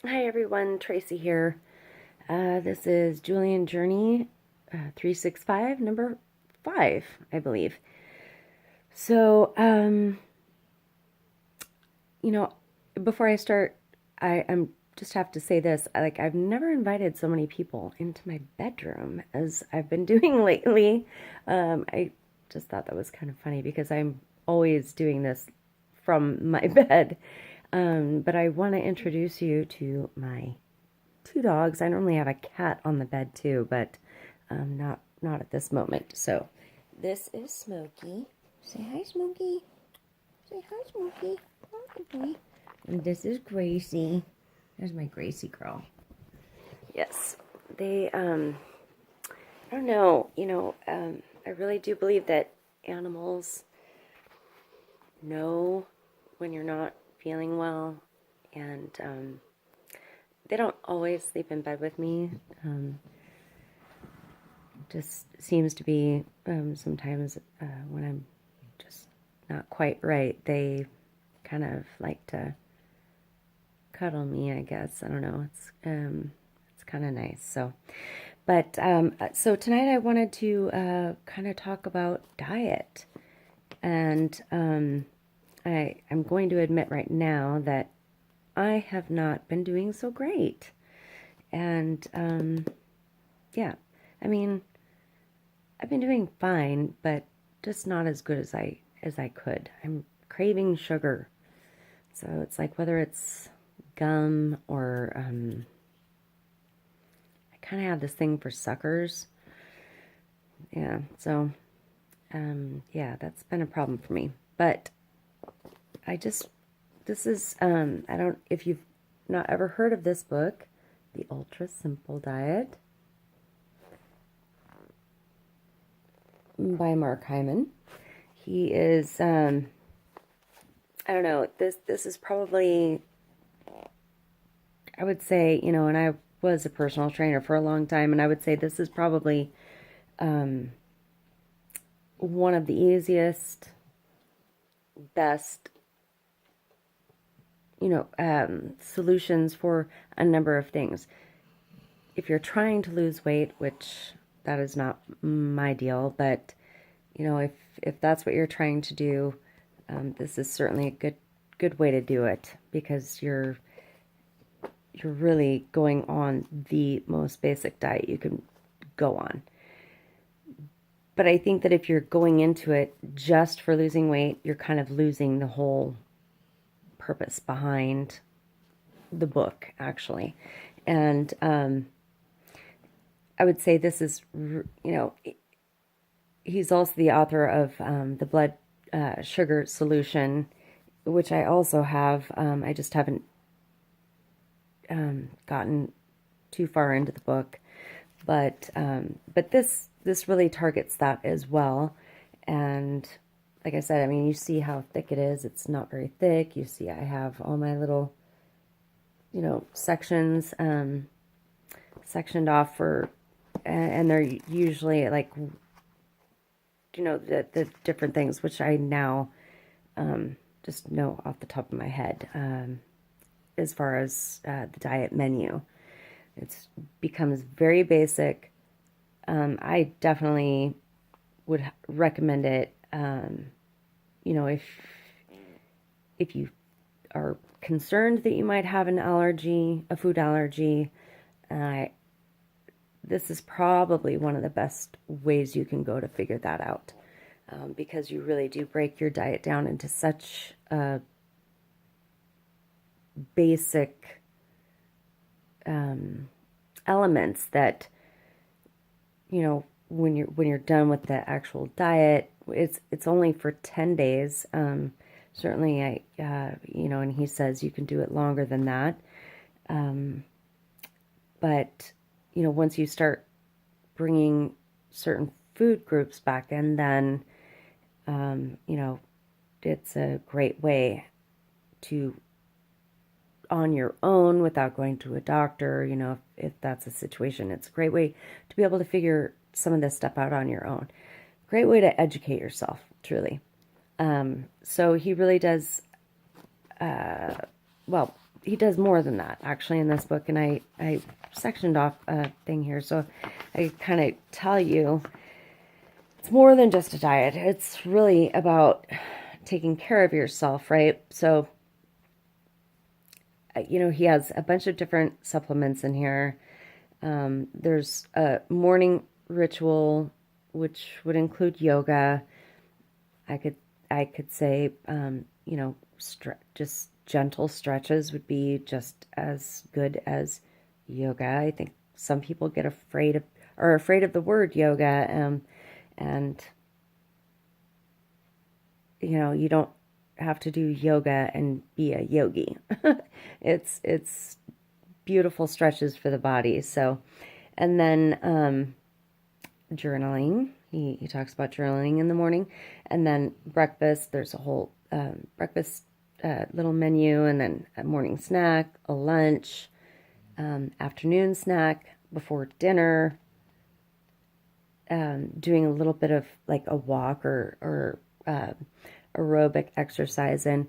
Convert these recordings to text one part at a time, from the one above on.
Hi everyone, Tracy here. This is Julian Journey 365, number 5, I believe. So, you know, before I start, I'm just have to say this. I've never invited so many people into my bedroom as I've been doing lately. I just thought that was kind of funny because I'm always doing this from my bed. But I want to introduce you to my two dogs. I normally have a cat on the bed too, but not at this moment. So this is Smokey. Say hi, Smokey. Say hi, Smokey. Oh, good boy. And this is Gracie. There's my Gracie girl. Yes, they. I don't know. I really do believe that animals know when you're not feeling well, and they don't always sleep in bed with me. Just seems to be sometimes when I'm just not quite right, they kind of like to cuddle me, I guess. I don't know. It's kind of nice. So tonight I wanted to kind of talk about diet, and I'm going to admit right now that I have not been doing so great, and yeah, I mean, I've been doing fine, but just not as good as I could. I'm craving sugar. So it's like whether it's gum or I kind of have this thing for suckers. Yeah, so yeah, that's been a problem for me. But I just this is I don't if you've not ever heard of this book, The Ultra Simple Diet by Mark Hyman. He is I don't know, this is probably, I would say, and I was a personal trainer for a long time, and I would say this is probably one of the easiest, best, solutions for a number of things. If you're trying to lose weight, which that is not my deal, but if that's what you're trying to do, this is certainly a good way to do it because you're really going on the most basic diet you can go on. But I think that if you're going into it just for losing weight, you're kind of losing the whole purpose behind the book, actually. And I would say this is, he's also the author of the blood sugar solution, which I also have. I just haven't gotten too far into the book, but this really targets that as well. And like I said, I mean, you see how thick it is. It's not very thick. You see, I have all my little, sections sectioned off for, and they're usually like, the different things, which I now just know off the top of my head as far as the diet menu. It becomes very basic. I definitely would recommend it. If you are concerned that you might have an allergy, a food allergy, this is probably one of the best ways you can go to figure that out, because you really do break your diet down into such basic elements that when you're done with the actual diet, it's only for 10 days. Certainly and he says you can do it longer than that. But once you start bringing certain food groups back in, then it's a great way to, on your own without going to a doctor, if that's a situation. It's a great way to be able to figure some of this stuff out on your own. Great way to educate yourself, truly. So he really does, well, he does more than that actually in this book, and I sectioned off a thing here, so I kind of tell you it's more than just a diet. It's really about taking care of yourself, right? So, he has a bunch of different supplements in here. There's a morning ritual, which would include yoga. I could I could say, just gentle stretches would be just as good as yoga. I think some people get afraid of the word yoga, and you don't have to do yoga and be a yogi. It's beautiful stretches for the body. So, and then journaling. He talks about journaling in the morning, and then breakfast. There's a whole breakfast little menu, and then a morning snack, a lunch, afternoon snack before dinner. Doing a little bit of like a walk or aerobic exercise, and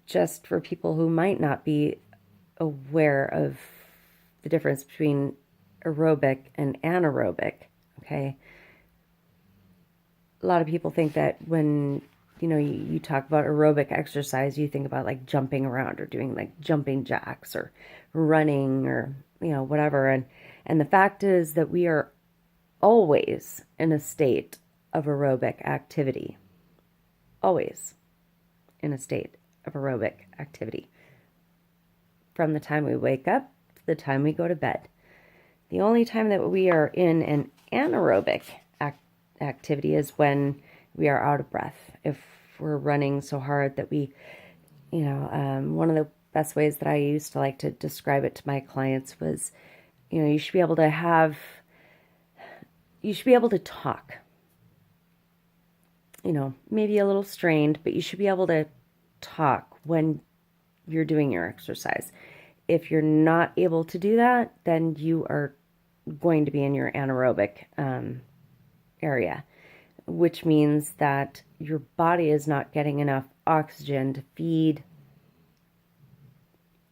just for people who might not be aware of the difference between aerobic and anaerobic, okay? A lot of people think that when you talk about aerobic exercise, you think about like jumping around or doing like jumping jacks or running or whatever, and the fact is that we are always in a state of aerobic activity. Always in a state of aerobic activity. From the time we wake up to the time we go to bed. The only time that we are in an anaerobic activity is when we are out of breath. If we're running so hard that we, one of the best ways that I used to like to describe it to my clients was, you should be able to talk. Maybe a little strained, but you should be able to talk when you're doing your exercise. If you're not able to do that, then you are going to be in your anaerobic area, which means that your body is not getting enough oxygen to feed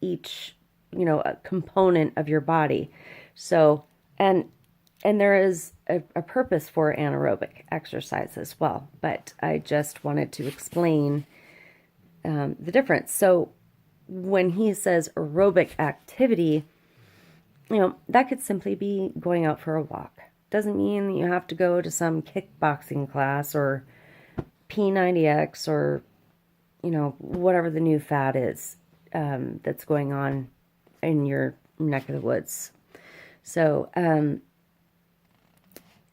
each, a component of your body. So, and there is a purpose for anaerobic exercise as well, but I just wanted to explain the difference. So when he says aerobic activity, that could simply be going out for a walk. Doesn't mean that you have to go to some kickboxing class or P90X or, whatever the new fad is that's going on in your neck of the woods. So,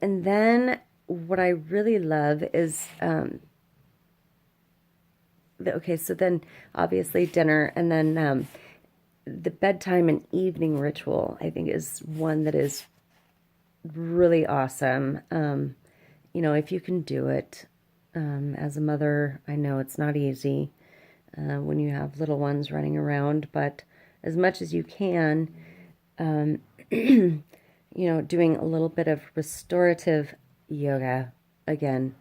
and then what I really love is, so then obviously dinner, and then the bedtime and evening ritual, I think, is one that is really awesome. If you can do it, as a mother, I know it's not easy when you have little ones running around, but as much as you can, doing a little bit of restorative yoga. Again,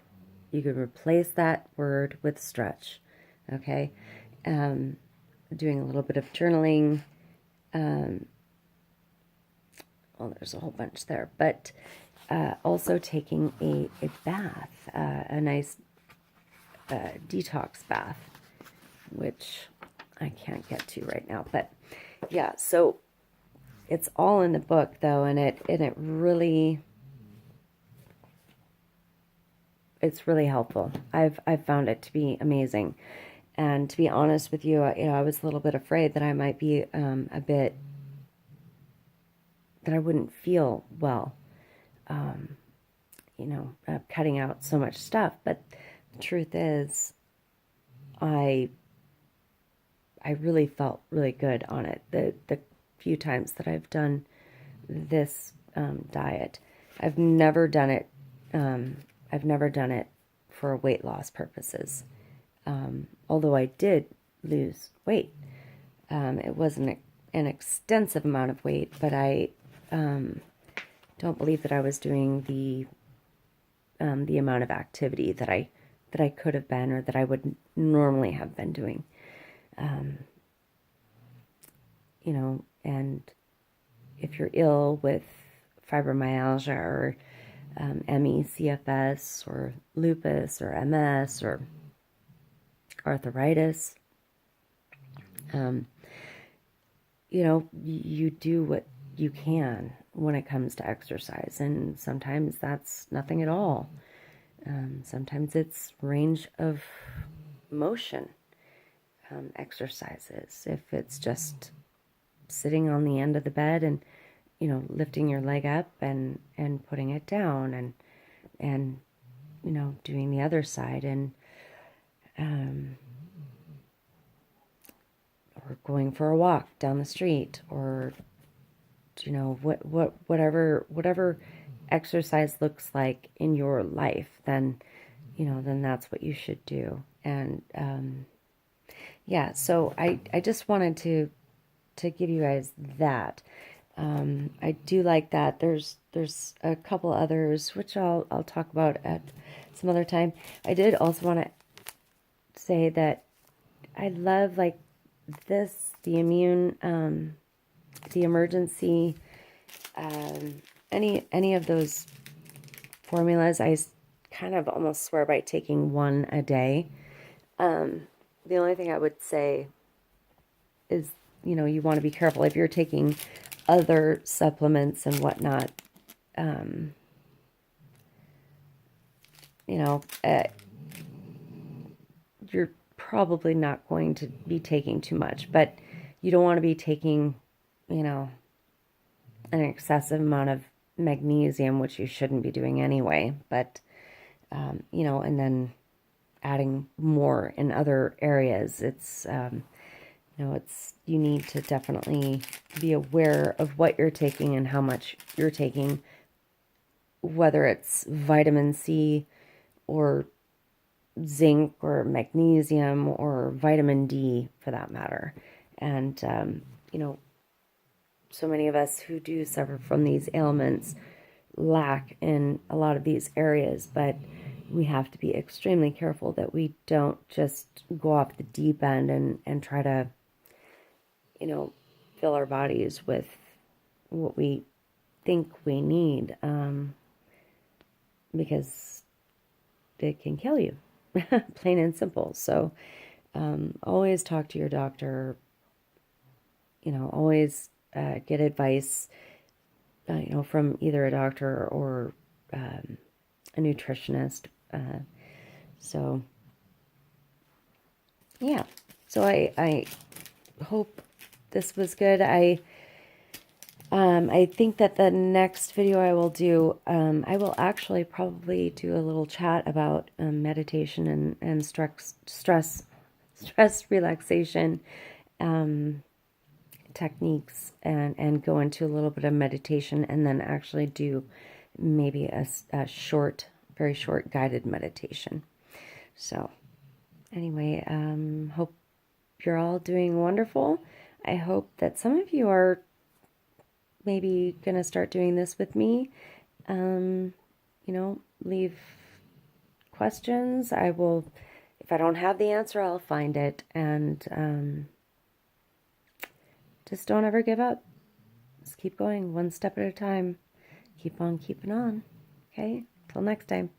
you could replace that word with stretch, okay? Doing a little bit of journaling. There's a whole bunch there, but also taking a bath, a nice detox bath, which I can't get to right now, but yeah, so it's all in the book though, and it really, it's really helpful. I've found it to be amazing. And to be honest with you, I was a little bit afraid that I might be that I wouldn't feel well, cutting out so much stuff. But the truth is, I really felt really good on it. The few times that I've done this diet, I've never done it. I've never done it for weight loss purposes. Although I did lose weight. It wasn't an extensive amount of weight, but I don't believe that I was doing the amount of activity that I could have been, or that I would normally have been doing. and if you're ill with fibromyalgia or ME, CFS, or lupus, or MS, or arthritis, um, you do what you can when it comes to exercise, and sometimes that's nothing at all. Sometimes it's range of motion exercises. If it's just sitting on the end of the bed and lifting your leg up and putting it down, and doing the other side, and um, or going for a walk down the street, or whatever exercise looks like in your life, then then that's what you should do. And yeah, so I just wanted to give you guys that. I do like that. There's a couple others which I'll talk about at some other time. I did also want to say that I love like this, the immune, the emergency, any of those formulas. I kind of almost swear by taking one a day. The only thing I would say is, you want to be careful if you're taking other supplements and whatnot. You know, uh, you're probably not going to be taking too much, but you don't want to be taking, an excessive amount of magnesium, which you shouldn't be doing anyway. But, and then adding more in other areas. You need to definitely be aware of what you're taking and how much you're taking, whether it's vitamin C or zinc or magnesium or vitamin D for that matter. And, so many of us who do suffer from these ailments lack in a lot of these areas, but we have to be extremely careful that we don't just go off the deep end and try to, fill our bodies with what we think we need, because it can kill you, plain and simple. So always talk to your doctor, always get advice, from either a doctor or a nutritionist. So, yeah. So I hope this was good. I think that the next video I will do, I will actually probably do a little chat about meditation and stress relaxation techniques, and go into a little bit of meditation, and then actually do maybe a short, very short guided meditation. So anyway, hope you're all doing wonderful. I hope that some of you are maybe going to start doing this with me. Leave questions. I will, if I don't have the answer, I'll find it. And just don't ever give up. Just keep going one step at a time. Keep on keeping on. Okay? Till next time.